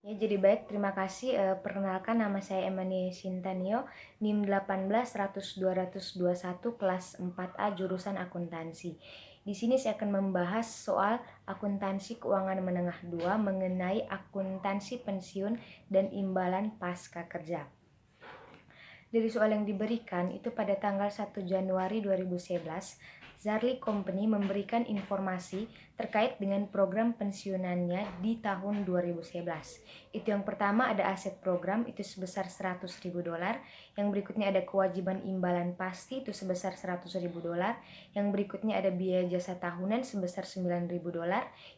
Ya, jadi baik, terima kasih. Perkenalkan, nama saya Emani Sintanio, NIM 18 100 221 kelas 4A jurusan akuntansi. Di sini saya akan membahas soal akuntansi keuangan menengah 2 mengenai akuntansi pensiun dan imbalan pasca kerja. Dari soal yang diberikan itu pada tanggal 1 Januari 2011, Zarli Company memberikan informasi terkait dengan program pensiunannya di tahun 2011. Itu yang pertama ada aset program itu sebesar $100.000, yang berikutnya ada kewajiban imbalan pasti itu sebesar $100.000, yang berikutnya ada biaya jasa tahunan sebesar $9.000,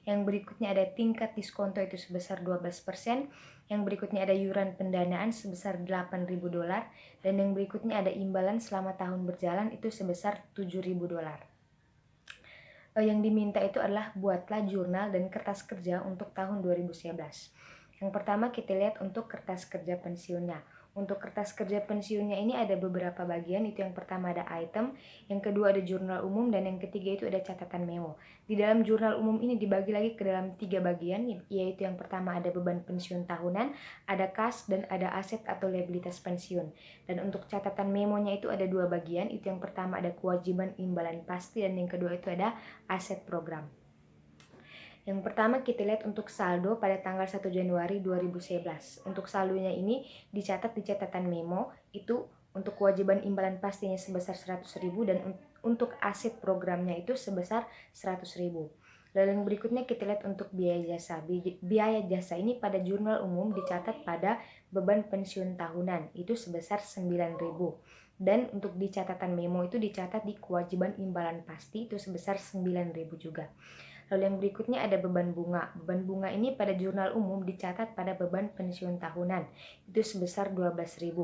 yang berikutnya ada tingkat diskonto itu sebesar 12%, yang berikutnya ada iuran pendanaan sebesar $8.000, dan yang berikutnya ada imbalan selama tahun berjalan itu sebesar $7.000. Yang diminta itu adalah buatlah jurnal dan kertas kerja untuk tahun 2011. Yang pertama kita lihat untuk kertas kerja pensiunnya. Untuk kertas kerja pensiunnya ini ada beberapa bagian. Itu yang pertama ada item, yang kedua ada jurnal umum, dan yang ketiga itu ada catatan memo. Di dalam jurnal umum ini dibagi lagi ke dalam 3 bagian, yaitu yang pertama ada beban pensiun tahunan, ada kas, dan ada aset atau liabilitas pensiun. Dan untuk catatan memonya itu ada 2 bagian. Itu yang pertama ada kewajiban imbalan pasti, dan yang kedua itu ada aset program. Yang pertama kita lihat untuk saldo pada tanggal 1 Januari 2011. Untuk saldonya ini dicatat di catatan memo, itu untuk kewajiban imbalan pastinya sebesar 100.000 dan untuk aset programnya itu sebesar 100.000. Lalu yang berikutnya kita lihat untuk biaya jasa. Biaya jasa ini pada jurnal umum dicatat pada beban pensiun tahunan itu sebesar 9.000. Dan untuk di catatan memo itu dicatat di kewajiban imbalan pasti itu sebesar 9.000 juga. Lalu yang berikutnya ada beban bunga. Beban bunga ini pada jurnal umum dicatat pada beban pensiun tahunan itu sebesar 12.000.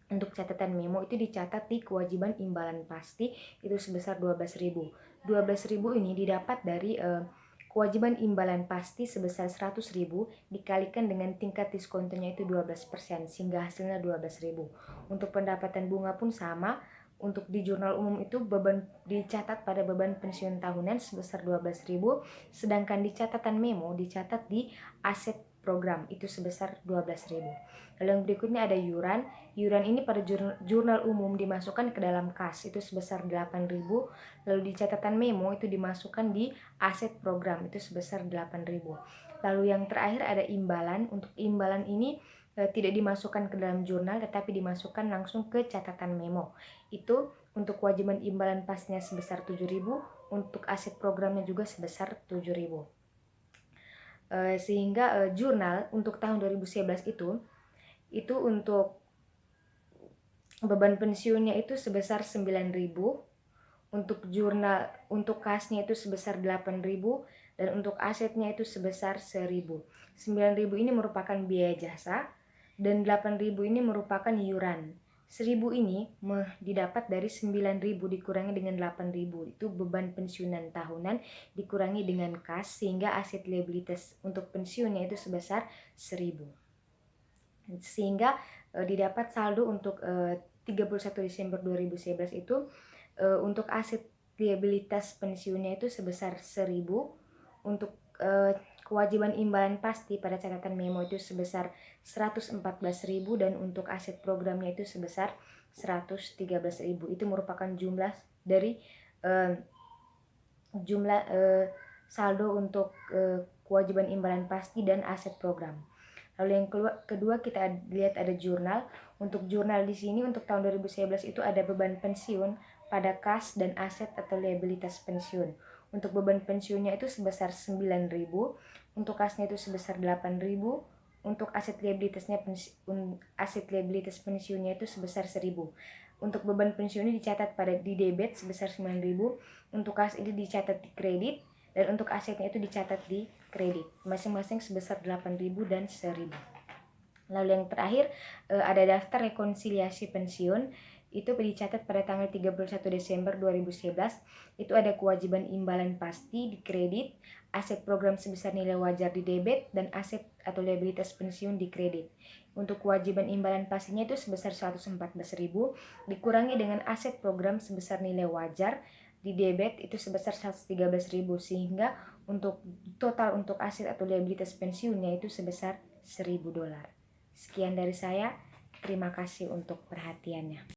Untuk catatan memo itu dicatat di kewajiban imbalan pasti itu sebesar 12.000. 12.000 ini didapat dari kewajiban imbalan pasti sebesar 100.000 dikalikan dengan tingkat diskontonya itu 12%, sehingga hasilnya 12.000. Untuk pendapatan bunga pun sama. Untuk di jurnal umum itu beban dicatat pada beban pensiun tahunan sebesar 12.000, sedangkan di catatan memo dicatat di aset program itu sebesar 12.000. Lalu yang berikutnya ada iuran. Iuran ini pada jurnal umum dimasukkan ke dalam kas itu sebesar 8.000. Lalu di catatan memo itu dimasukkan di aset program itu sebesar 8.000. Lalu yang terakhir ada imbalan. Untuk imbalan ini tidak dimasukkan ke dalam jurnal tetapi dimasukkan langsung ke catatan memo. Itu untuk kewajiban imbalan pastinya sebesar 7.000, untuk aset programnya juga sebesar 7.000. Sehingga jurnal untuk tahun 2011 itu untuk beban pensiunnya itu sebesar 9.000, untuk jurnal untuk kasnya itu sebesar 8.000, dan untuk asetnya itu sebesar 1.000. 9.000 ini merupakan biaya jasa dan 8.000 ini merupakan iuran. 1.000 ini didapat dari 9.000 dikurangi dengan 8.000, itu beban pensiunan tahunan dikurangi dengan kas, sehingga aset liabilitas untuk pensiunnya itu sebesar 1.000. Sehingga didapat saldo untuk 31 Desember 2011 itu untuk aset liabilitas pensiunnya itu sebesar 1.000, untuk kewajiban imbalan pasti pada catatan memo itu sebesar 114.000, dan untuk aset programnya itu sebesar 113.000. Itu merupakan jumlah dari jumlah saldo untuk kewajiban imbalan pasti dan aset program. Lalu yang kedua kita lihat ada jurnal. Untuk jurnal di sini untuk tahun 2011 itu ada beban pensiun pada kas dan aset atau liabilitas pensiun. Untuk beban pensiunnya itu sebesar 9.000, untuk kasnya itu sebesar 8.000, untuk aset liabilitas pensiunnya itu sebesar 1.000. Untuk beban pensiun ini dicatat di debit sebesar 9.000, untuk kas ini dicatat di kredit, dan untuk asetnya itu dicatat di kredit, masing-masing sebesar 8.000 dan 1.000. Lalu yang terakhir ada daftar rekonsiliasi pensiun, itu dicatat pada tanggal 31 Desember 2011. Itu ada kewajiban imbalan pasti di kredit, aset program sebesar nilai wajar di debit, dan aset atau liabilitas pensiun di kredit. Untuk kewajiban imbalan pastinya itu sebesar 114.000 dikurangi dengan aset program sebesar nilai wajar di debit itu sebesar 113.000, sehingga untuk total untuk aset atau liabilitas pensiunnya itu sebesar $1.000. Sekian dari saya, terima kasih untuk perhatiannya.